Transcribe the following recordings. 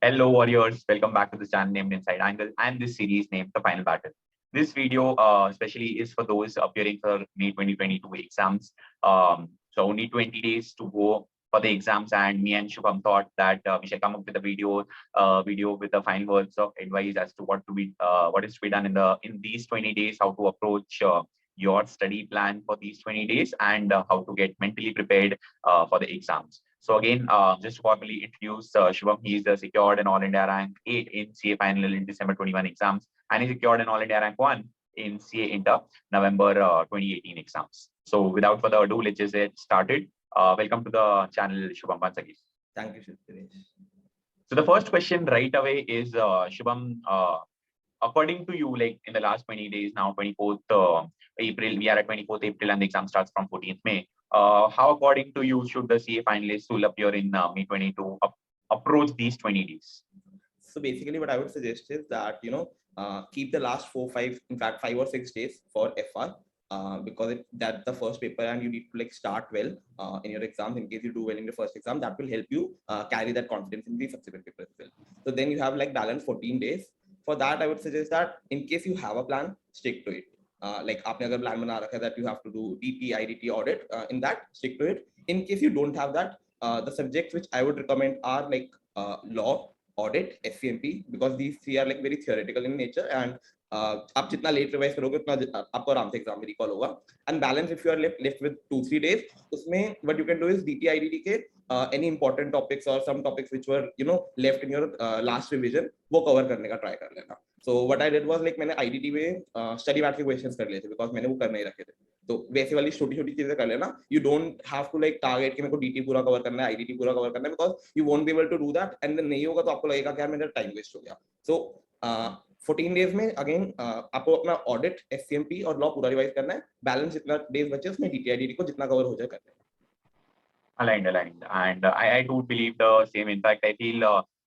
Hello, warriors. Welcome back to this channel named Inside Angle and this series named The Final Battle. This video especially is for those appearing for May 2022 exams. So only 20 days to go for the exams, and me and Shubham thought that we should come up with a video with the final words of advice as to what is to be done in these 20 days, how to approach your study plan for these 20 days, and how to get mentally prepared for the exams. So again, just to formally introduce Shubham, he is secured an All India rank 8 in CA final in December 21 exams, and he secured an All India rank 1 in CA Inter November 2018 exams. So without further ado, let's just get started. Welcome to the channel, Shubham, once again. Thank you, Divesh. So the first question right away is, Shubham, according to you, like in the last 20 days now, 24th April, we are at 24th April and the exam starts from 14th May. How, according to you, should the CA finalists who will appear in May 22 approach these 20 days? So basically, what I would suggest is that keep the last 4, 5, in fact 5 or 6 days for FR. Because that's the first paper and you need to like start well in your exams. In case you do well in the first exam, that will help you carry that confidence in the subsequent papers as well. So then you have like balance 14 days. For that, I would suggest that in case you have a plan, stick to it. Like आपने अगर plan बना रखा है that you have to do DT, IDT audit, in that stick to it. In case you don't have that, the subjects which I would recommend are like law, audit, SCMP, because these three are like very theoretical in nature, and आप जितना late revise करोगे उतना आपको आराम से exam में recall होगा. And balance if you are left with 2-3 days, उसमें what you can do is DT IDT के any important topics or some topics which were left in your last revision, वो कवर करने का try कर लेना. So what I did was like मैंने IDT में study mat के questions कर लिए थे बिकॉज मैंने वो करने ही रखे थे. तो वैसे वाली छोटी छोटी चीजें कर लेना. You don't have to like target कि मेरे को DT पूरा कवर करना है, IDT पूरा कवर करना है, because you won't be able to do that and then नहीं होगा तो आपको लगेगा कि यार मेरा टाइम वेस्ट हो गया. सो 14 डेज में अगेन आपको अपना ऑडिट, SCMP और लॉ पूरा रिवाइज करना है. बैलेंस जितना डेज बचे उसमें DT IDT को जितना कवर हो जाए करना है. Aligned. And I do believe the same. In fact, I feel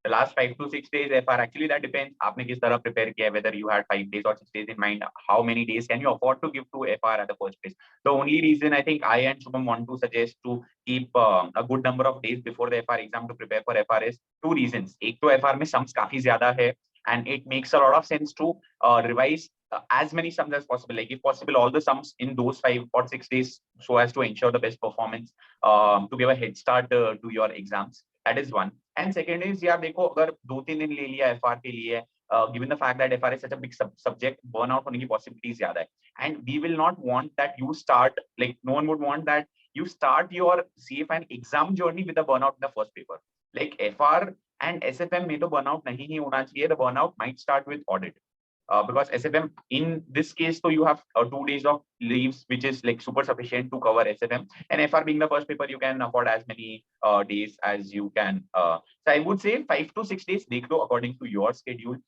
the last 5 to 6 days FR, actually that depends आपने किस तरह prepare किया, whether you had 5 days or 6 days in mind, how many days can you afford to give to FR at the first place. The only reason I think I and Shubham want to suggest to keep a good number of days before the FR exam to prepare for FR is 2 reasons. एक तो FR में sums काफी ज्यादा है, and it makes a lot of sense to revise as many sums as possible, like if possible all the sums in those 5 or 6 days, so as to ensure the best performance, to give a head start to your exams. That is one. And second is, यार देखो अगर 2-3 दिन ले लिया FR के लिए, given the fact that FR is such a big subject, burnout होने की possibilities ज्यादा है, and we will not want that you start, like no one would want that you start your CA final exam journey with a burnout in the first paper. Like FR and SFM में तो burnout नहीं ही होना चाहिए. The burnout might start with audit. Because SFM in this case, so you have 2 days of leaves, which is like super sufficient to cover SFM, and FR being the first paper, you can afford as many days as you can. So I would say 5 to 6 days, take do according to your schedule.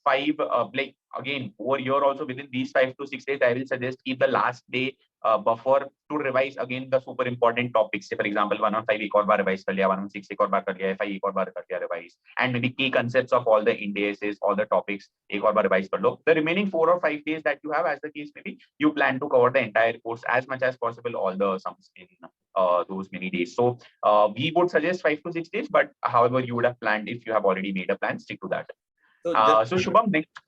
5 like again over here also within these 5 to 6 days, I will suggest keep the last day buffer to revise again the super important topics. Say for example 115 एक और बार revise कर लिया, 116 एक और बार कर लिया, FI एक और बार कर लिया revise, and maybe key concepts of all the indices, all the topics एक और बार revise कर लो. The remaining 4 or 5 days that you have, as the case may be, you plan to cover the entire course as much as possible, all the sums in those many days. So we would suggest 5 to 6 days, but however you would have planned, if you have already made a plan, stick to that. So Shubham, next.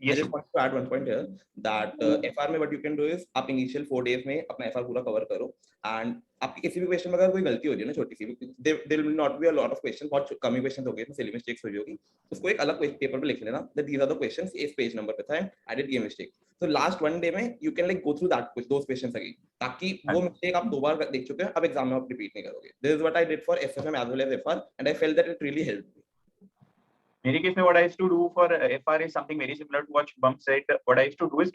Yes, I just want to add one point here that FR में what you can do is आप initial 4 days में अपना FR पूरा cover करो, and आपकी किसी भी question में अगर कोई गलती हो रही है ना छोटी सी, there will not be a lot of questions, बहुत कम ही क्वेश्चंस होंगे, इसमें सिली मिस्टेक्स हो रही होगी, उसको एक अलग पेपर पे लिख लेना that these are the questions, इस पेज नंबर पे था I did ये mistake. So last one day में you can like go through those questions again, ताकि वो मिस्टेक आप 2 बार देख चुके हैं, अब एग्जाम में आप रिपीट नहीं करोगे. This is what I did for SFM as well as FR, and I felt that it really helped me. मेरे केस में what I used to do for FR is something very similar to what Shubham said. What I used to do is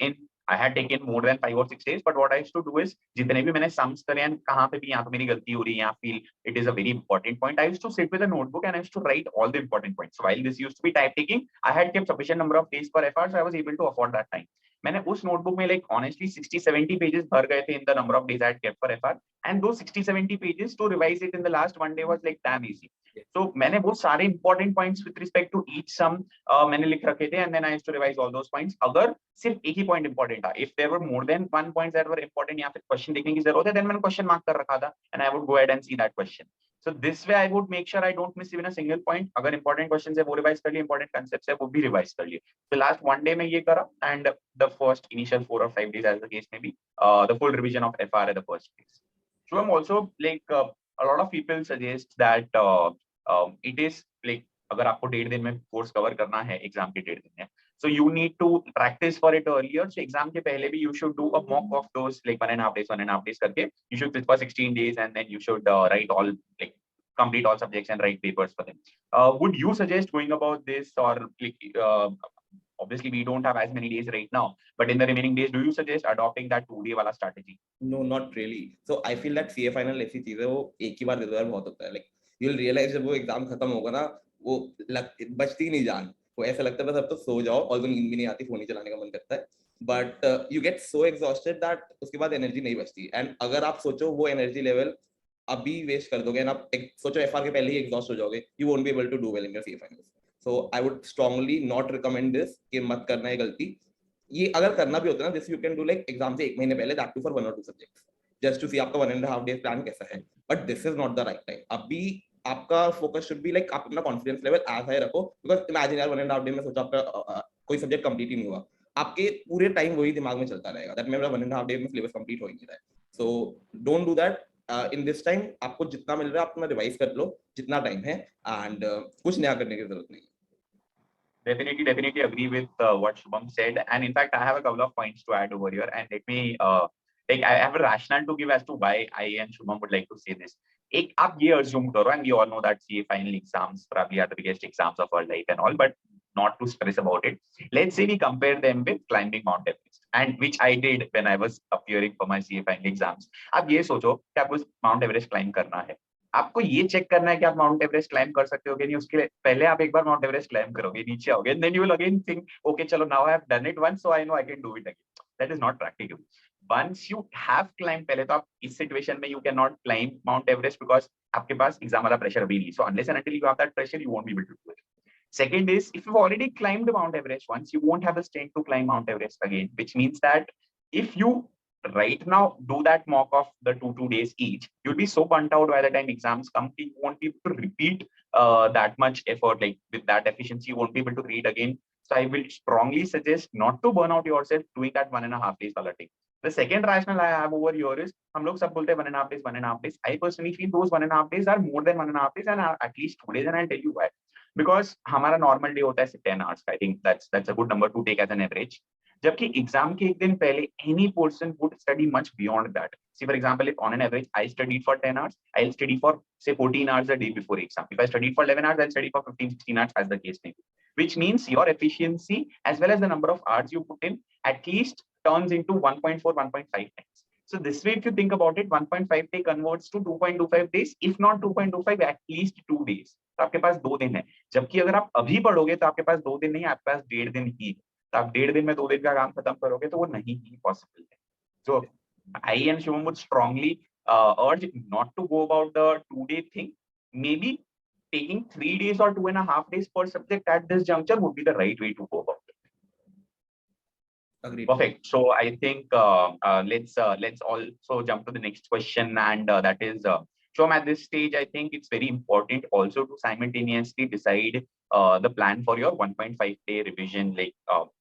I had taken more than 5 or 6 days, but what I used to do is जितने भी मैंने sums करे हैं कहाँ पे भी यहाँ पे मेरी गलती हो रही है, यहाँ feel it is a very important point, I used to sit with a notebook and I used to write all the important points. So while this used to be type taking, I had kept sufficient number of days for FR, so I was able to afford that time. मैंने उस notebook में like honestly 60-70 pages भर गए थे in the number of days I had kept for FR, and those 60-70 pages to revise it in the last one day was like damn easy. So मैंने वो सारे important points with respect to each sum मैंने लिख रखे थे, and then I used to revise all those points. अगर सिर्फ एक ही point important था, if there were more than one points that were important या फिर question देखने की जरूरत है, then मैंने question mark कर रखा था and I would go ahead and see that question. So this way I would make sure I don't miss even a single point. अगर important questions है वो revise कर लिए, important concepts है वो भी revise कर लिए. So last one day में ये करा, and the first initial 4 or 5 days as the case may be, the full revision of FR at the first place. So I'm also like a lot of people suggest that it is like अगर आपको 1.5 दिन में course cover करना है exam के 1.5 दिन में, so you need to practice for it earlier. So exam के पहले भी you should do a mock of those like 1.5 days करके. You should sit for 16 days and then you should write all like complete all subjects and write papers for them. Would you suggest going about this, or like obviously we don't have as many days right now, but in the remaining days, do you suggest adopting that 2-day wala strategy? No, not really. So I feel that CA final ऐसी चीज है वो एक ही बार दे दो यार बहुत होता है. Like you'll realize जब वो एग्जाम खत्म होगा ना वो बचती नहीं जान. वो ऐसा लगता है बस अब तो सो जाओ और तो नींद भी नहीं आती, फोन ही चलाने का मन करता है. But you get so exhausted that उसके बाद एनर्जी नहीं बचती. एंड अगर आप सोचो वो एनर्जी लेवल अभी वेस्ट कर दोगे ना, आप सोचो एफआर के पहले ही एग्जॉस्ट हो जाओगे, you won't be able to do well in your CA finals. So I would strongly not recommend this कि मत करना है गलती. ये अगर करना भी होता है ना, this you can do like exam से 1 महीने पहले, that too for 1 or 2 subjects, just to see आपका 1.5 डेज प्लान कैसा है. But this is not the right time. अभी आपका फोकस शुड बी लाइक आप अपना कॉन्फिडेंस लेवल एज हाई रखो. बिकॉज इमेजिन यार 1.5 डे में सोचो आपका कोई सब्जेक्ट कंप्लीट ही नहीं हुआ, आपके पूरे टाइम वही दिमाग में चलता रहेगा दैट मेरा 1.5 डे में सिलेबस कंप्लीट हो ही नहीं रहा है. So don't do that. In this time आपको जितना मिल रहा है अपना रिवाइज कर लो जितना टाइम है, एंड कुछ नया करने की जरूरत नहीं. Definitely agree with what Shubham said. And in fact, I have a couple of points to add over here. And let me, like, I have a rationale to give as to why I and Shubham would like to say this. एक आप ये assume करो, and we all know that CA final exams probably are the biggest exams of our life and all, but not to stress about it. Let's say we compare them with climbing Mount Everest, and which I did when I was appearing for my CA final exams. आप ये सोचो कि आपको Mount Everest climb करना है. आपको ये check करना है कि आप माउंट एवरेस्ट क्लाइम कर सकते हो कि नहीं. उसके पहले आप एक बार माउंट एवरेस्ट क्लाइम करोगे, नीचे आओगे, then you will again think okay चलो now I have done it once so I know I can do it again. That is not practical. Once you have climb, पहले तो आप इस situation में you can not climb Mount Everest because आपके पास exam वाला pressure अभी नहीं. So unless and until you have that pressure you won't be able to do it. Second is, if you've already climbed Mount Everest once, you won't have the strength to climb Mount Everest again, which means that if you right now do that mock of the 2 days each, you'll be so burnt out by the time exams come, you won't be able to repeat that much effort. Like with that efficiency, you won't be able to read again. So I will strongly suggest not to burn out yourself doing that 1.5 days wala thing. The second rationale I have over here is, हम लोग सब बोलते हैं 1.5 days, 1.5 days. I personally feel those 1.5 days are more than 1.5 days and are at least 2 days, and I'll tell you why. Because हमारा normal day होता है 10 hours. I think that's a good number to take as an average. जबकि exam के एक दिन पहले any person would study much beyond that. See, for example, if on an average I studied for 10 hours, I'll study for say 14 hours a day before exam. If I studied for 11 hours, I'll study for 15-16 hours as the case may be. Which means your efficiency as well as the number of hours you put in at least turns into 1.4, 1.5 times. So this way, if you think about it, 1.5 day converts to 2.25 days, if not 2.25, at least 2 days. तो आपके पास 2 दिन है. जबकि अगर आप अभी पढ़ोगे तो आपके पास 2 दिन नहीं, आपके पास 1.5 दिन ही. तो आप 1.5 दिन में 2 दिन का काम खत्म करोगे तो वो नहीं ही पॉसिबल है. So I and Shubham would strongly urge not to go about the 2-day thing. Maybe taking 3 days or 2.5 days per subject at this juncture would be the right way to go about it. Agreed. Perfect. So I think let's also jump to the next question, and that is, Shom, at this stage, I think it's very important also to simultaneously decide the plan for your 1.5 day revision, like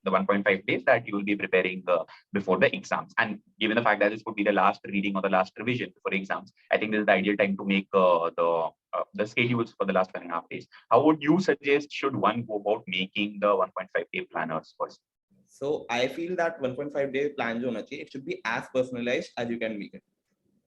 the 1.5 days that you will be preparing before the exams. And given the fact that this would be the last reading or the last revision before exams, I think this is the ideal time to make the schedules for the last 1.5 days. How would you suggest should one go about making the 1.5 day planners first? So I feel that 1.5 day plan जो होना चाहिए, it should be as personalized as you can make it.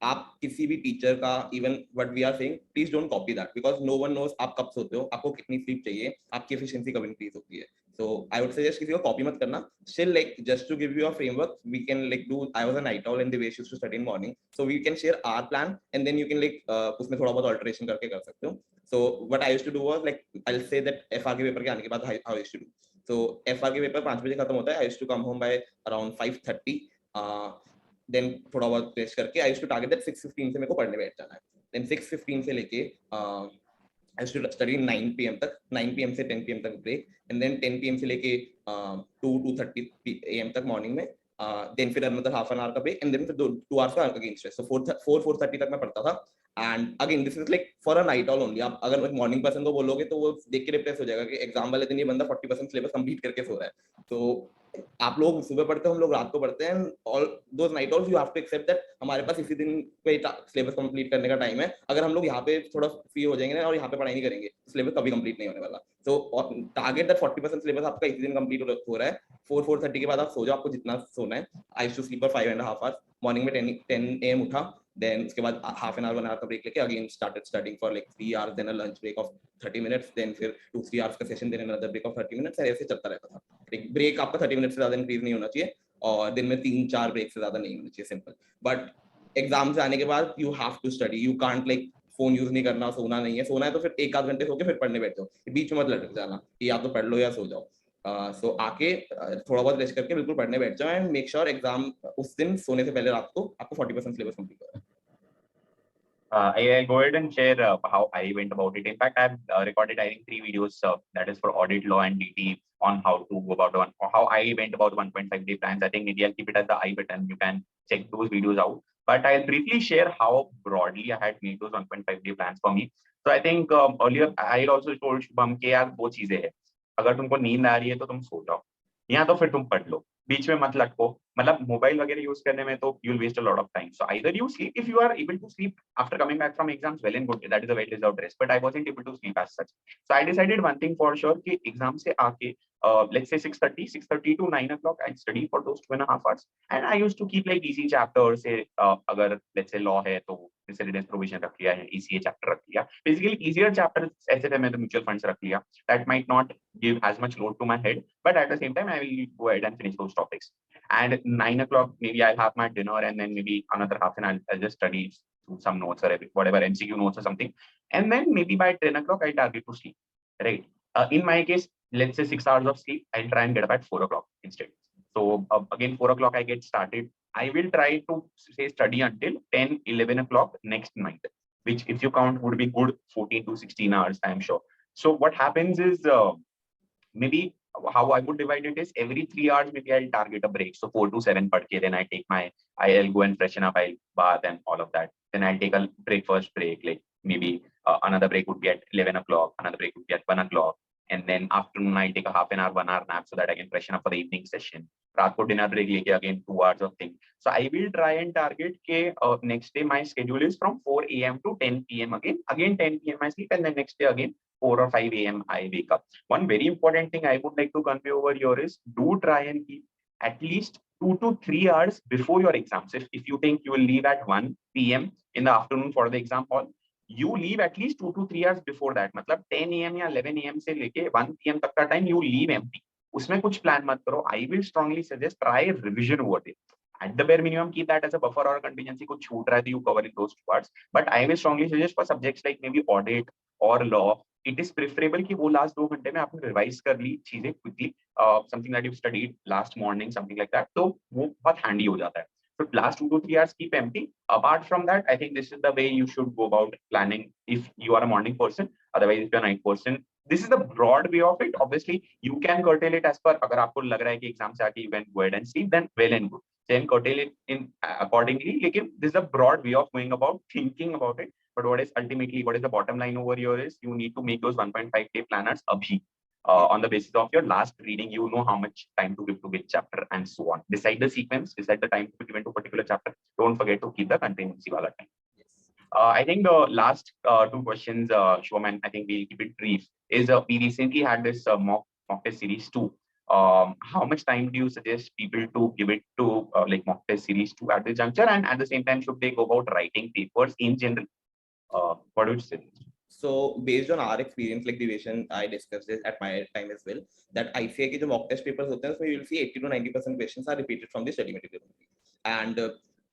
आप किसी भी teacher का, even what we are saying, please don't copy that because no one knows आप कब सोते हो, आपको कितनी स्लीप चाहिए, आपकी एफिशिएंसी कब इंक्रीज होती है. सो आई वुड सजेस्ट किसी को कॉपी मत करना. Still like just to give you a framework, we can like do, I was a night owl and Divesh used to study in morning, so we can share our plan and then you can like उसमें थोड़ा बहुत alteration करके कर सकते हो. So what I used to do was like I will say that FR के paper के आने के बाद how I used to do. So FR के पेपर 5 बजे खत्म होता है. I used to come home by around 5:30. Then थोड़ा बहुत टेस्ट करके I used to target that 6:15 से मेरे को पढ़ने बैठ जाना है. Then 6:15 से लेके I used to study 9 PM तक. 9 PM से 10 PM तक break, and then 10 PM से लेके 2:30 AM तक मॉर्निंग में देन फिर another half an hour का break, and then फिर 2 hours का again stress. So 4:30 तक मैं पढ़ता था. And again this is like for a night all only. आप अगर एक मॉर्निंग पर्सन को बोलोगे तो वो देख के डिप्रेस हो जाएगा कि एग्जाम वाले दिन ये बंदा 40% सिलेबस कंप्लीट करके सो रहा है. तो आप लोग सुबह पढ़ते हो, हम लोग रात को पढ़ते हैं. All those night owls you have to accept that हमारे पास इसी दिन पे सिलेबस कंप्लीट करने का टाइम है. अगर हम लोग यहाँ पे थोड़ा फ्री हो जाएंगे ना और यहाँ पे पढ़ाई नहीं करेंगे तो सिलेबस कभी कंप्लीट नहीं होने वाला. सो टारगेट दैट 40% सिलेबस आपका इसी दिन कंप्लीट हो रहा है. 4:30 के बाद आप सो जाओ, आपको जितना सोना है. I used to sleep for 5.5 hours. Morning में 10 AM उठा. Then उसके बाद half an hour 1 hour का break लेके again started studying for like 3 hours, then a lunch break of 30 minutes, then फिर 2-3 hours का session, then another break of 30 minutes. ऐसे चलता रहता था. एक break आपका 30 minutes से ज़्यादा increase नहीं होना चाहिए और दिन में 3-4 break से ज़्यादा नहीं होना चाहिए. Simple. But एग्जाम से आने के बाद you have to study. You can't like phone use नहीं करना, सोना नहीं है. सोना है तो फिर 1-8 घंटे सो के फिर पढ़ने बैठ जाओ. बीच में मत लटक जाना कि या तो पढ़ लो या सो जाओ. सो आके थोड़ा बहुत रेस्ट करके बिल्कुल पढ़ने बैठ जाओ एंड मेक श्योर एग्जाम उस दिन सोने से पहले रात को आपको 40% सिलेबस कंप्लीट हो. I'll go ahead and share how I went about it. In fact, I've recorded, I think, 3 videos that is for audit, law, and DT on how to go about one, or how I went about 1.5 day plans. I think maybe I'll keep it as the I button. You can check those videos out. But I'll briefly share how broadly I had made those 1.5 day plans for me. So I think earlier I also told Shubham कि यार दो चीजें हैं. अगर तुमको नींद आ रही है तो तुम सो जाओ, या तो फिर तुम पढ़ लो. बीच में मत लटको. मतलब मोबाइल वगैरह यूज करने में तो you'll waste a lot of time. So either you sleep, if you are able to sleep after coming back from exams, well and good, that is a well deserved rest. But I wasn't able to sleep as such. So I decided one thing for sure कि exam से आके let's say 6:30 to 9 o'clock I study for those 2.5 hours, and I used to keep like easy chapters. से अगर let's say law है तो precedence provision रख लिया है, ECA chapter रख लिया. Basically easier chapters ऐसे थे, मैं तो mutual funds रख लिया. That might not give as much load to my head, but at the same time I will go ahead and finish those topics. And 9 o'clock maybe I'll have my dinner, and then maybe another half an hour I'll just study some notes or whatever MCQ notes or something, and then maybe by 10 o'clock I target to sleep, right? In my case, let's say 6 hours of sleep, I'll try and get up at 4 o'clock instead. So again 4 o'clock I get started. I will try to say study until 10-11 o'clock next night, which if you count would be good 14 to 16 hours, I am sure. So what happens is maybe how I would divide it is every 3 hours maybe I'll target a break. So 4 to 7 padke, then I take I'll go and freshen up, I'll bath and all of that. Then I'll take a breakfast break, like maybe another break would be at 11 o'clock, another break would be at 1 o'clock. And then afternoon I'll take a half an hour, 1 hour nap so that I can freshen up for the evening session. Raat ko dinner break leke again 2 hours of thing. So I will try and target ke next day my schedule is from 4 a.m. to 10 p.m. Again 10 p.m. I sleep, and then next day again 4 or 5 a.m. I wake up. One very important thing I would like to convey over here is do try and keep at least 2 to 3 hours before your exams. If you think you will leave at 1 p.m. in the afternoon for the exam hall, you leave at least 2 to 3 hours before that. मतलब 10 a.m. या 11 a.m. से लेके 1 p.m. तक का time you leave empty. उसमें कुछ plan मत करो. I will strongly suggest try revision over there. At the bare minimum, keep that as a buffer or a contingency. कुछ छूट रहा है तो you cover in those 2 hours. But I will strongly suggest for subjects like maybe audit or law, it is preferable कि वो last 2 घंटे में आपने revise कर ली चीजें quickly, something that you studied last morning, something like that. तो वो बहुत handy हो जाता है. So last 2 to 3 hours keep empty. Apart from that, I think this is the way you should go about planning if you are a morning person. Otherwise, if you're a night person, this is the broad way of it. Obviously, you can curtail it as per. अगर आपको लग रहा है कि exam से आके you can go ahead and sleep, then well and good. Then curtail it in accordingly. लेकिन this is a broad way of going about thinking about it. But what is the bottom line over here is you need to make those 1.5 day planners abhi. On the basis of your last reading, you know how much time to give to which chapter and so on. Decide the sequence, decide the time to be given to a particular chapter. Don't forget to keep the contingency wala time. I think the last 2 questions, Shubham, and I think we'll keep it brief, is we recently had this mock test series 2. How much time do you suggest people to give it to like mock test series 2 at this juncture, and at the same time should they go about writing papers in general? What would you say? So based on our experience, like Divesh and I discussed this at my time as well, that ICA के जो mock test papers होते हैं, so you will see 80 to 90% questions are repeated from the study material, and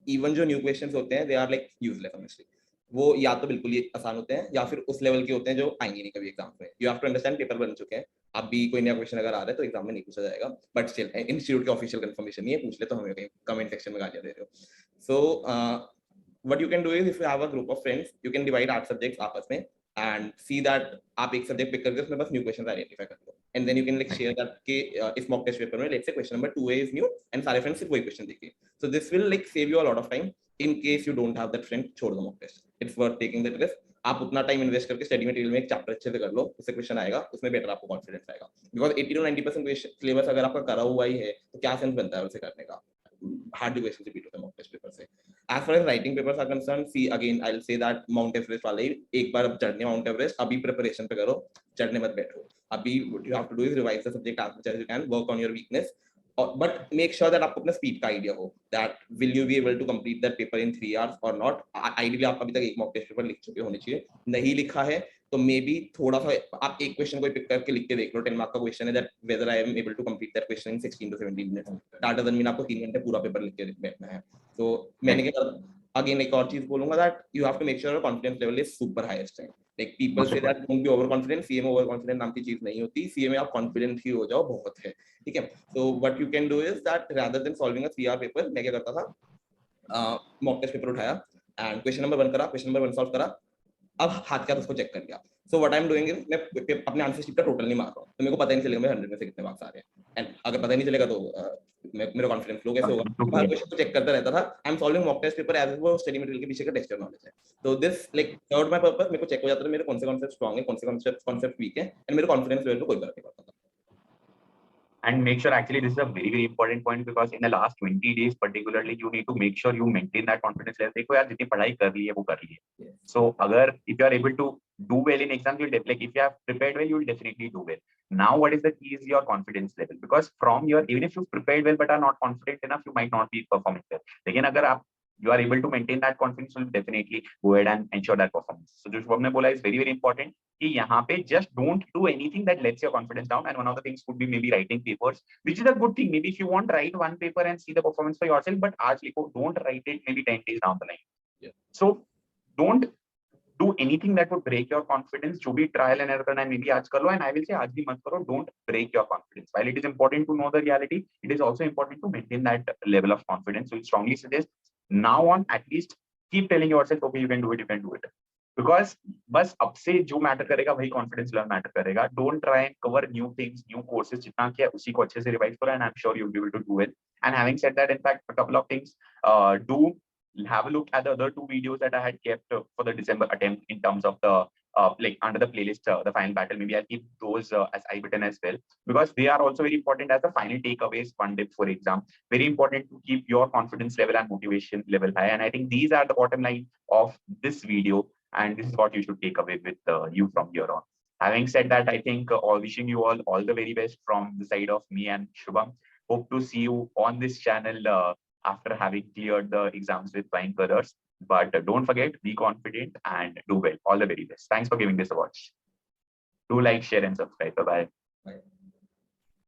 even जो new questions होते हैं, they are like useless honestly. वो या तो बिल्कुल ही आसान होते हैं या फिर उस लेवल के होते हैं जो आएंगे नहीं कभी एग्जाम में. You have to understand paper बन चुके हैं, अब भी कोई नया क्वेश्चन अगर आ रहा है तो एग्जाम में नहीं पूछा जाएगा. बट स्टिल इंस्टीट्यूट के ऑफिशियल कंफर्मेशन नहीं है, पूछ ले तो हमें कहीं कमेंट सेक्शन में गालियां दे रहे हो. सो what you can do is if you have a group of friends, you can divide 8 subjects आपस में and see that आप एक सब्जेक्ट पिक करके उसमें बस न्यू क्वेश्चंस आइडेंटिफाई कर लो. and then you can like share that if mock test paper में let's say question number 2A is new and सारे friends सिर्फ वही question देखें. So this will like save you a lot of time in case you don't have that friend. छोड़ दो mock test. It's worth taking that risk. आप उतना time invest करके study material में एक चैप्टर अच्छे से कर लो, उससे क्वेश्चन आएगा, उसमें बेटर आपको कॉन्फिडेंस आएगा. बिकॉज 80 to 90% सिलेबस अगर आपका करा हुआ ही है तो क्या सेंस बनता है उसे करने का. Hard क्वेश्चन रिपीट होते हैं मॉक टेस्ट पेपर से. As far as writing papers are concerned, see again I'll say that Mount Everest वाले एक बार अब चढ़ने माउंट एवरेस्ट अभी प्रिपरेशन पे करो, चढ़ने मत बैठो. अभी what you have to do is revise the subject as much as you can, work on your weakness, but make sure that आपको अपना स्पीड का आइडिया हो, that will you be able to complete that paper in 3 hours or not. Ideally आप अभी तक एक mock test paper लिख चुके होने चाहिए. नहीं लिखा है तो मे बी थोड़ा सा आप एक क्वेश्चन को पिक करके लिख के देख लो. 10 मार्क का क्वेश्चन है, that whether I am able to complete that question in 16 to 17 minutes. That doesn't mean आपको 3 घंटे पूरा पेपर लिख के बैठना है. तो मैंने क्या again एक और चीज बोलूंगा that you have to make sure your confidence level is super highest time. Like people say that don't be overconfident. CA में overconfident नाम की चीज नहीं होती. CA में आप confident ही हो जाओ बहुत है, ठीक है. So what you can do is that rather than solving a 3 hour paper, मैं क्या करता था, mock test paper उठाया and question number 1 करा, question number 1 solve करा, अब हाथ के हाथ उसको चेक कर लिया. सो what I am doing is मैं अपने आंसर शीट का टोटल नहीं मार रहा हूं, तो मेरे को पता ही नहीं चलेगा मेरे 100 में से कितने मार्क्स आ रहे हैं. एंड अगर पता ही नहीं चलेगा तो मेरा कॉन्फिडेंस लो कैसे होगा. तो हर क्वेश्चन को चेक करता रहता था. I am solving mock test paper as वो स्टडी मटेरियल के पीछे का टेक्सचर नॉलेज है. तो this like served my purpose. मेरे को चेक हो जाता था मेरे कौन से कॉन्सेप्ट स्ट्रांग है, कौन से कॉन्सेप्ट वीक है, एंड मेरे कॉन्फिडेंस लेवल पे कोई फर्क नहीं पड़ता था. And make sure, actually this is a very very important point, because in the last 20 days particularly you need to make sure you maintain that confidence level. देखो यार जितनी पढ़ाई कर ली है वो कर ली है. So अगर if you are able to do well in exams, you'll like if you have prepared well, you'll definitely do well. Now what is the key is your confidence level, because from your, even if you've prepared well but are not confident enough, you might not be performing well. लेकिन अगर आप you are able to maintain that confidence, will definitely go ahead and ensure that performance. So जो शुभम ने बोला is very very important कि यहाँ पे just don't do anything that lets your confidence down. And one of the things could be maybe writing papers, which is a good thing. Maybe if you want, write one paper and see the performance for yourself, but आज लिखो, don't write it maybe 10 days down the line. Yeah. So don't do anything that would break your confidence. जो भी trial and error करना है maybe आज कर लो, and I will say आज भी मत करो. Don't break your confidence. While it is important to know the reality, it is also important to maintain that level of confidence. So I strongly suggest now on at least keep telling yourself, okay, you can do it, you can do it. Because बस अब से जो matter करेगा वही confidence level matter करेगा. Don't try and cover new things, new courses. जितना किया उसी को अच्छे से रिवाइज करो, and I am sure you will be able to do it. And having said that, in fact a couple of things, do have a look at the other 2 videos that I had kept for the December attempt in terms of the like under the playlist, the final battle. Maybe I'll keep those as I button as well, because they are also very important as the final takeaways one day for exam. Very important to keep your confidence level and motivation level high. And I think these are the bottom line of this video, and this is what you should take away with you from here on. Having said that, I think wishing you all the very best from the side of me and Shubham. Hope to see you on this channel after having cleared the exams with flying colors. But don't forget, be confident and do well. All the very best. Thanks for giving this a watch. Do like, share, and subscribe. Bye-bye. Bye.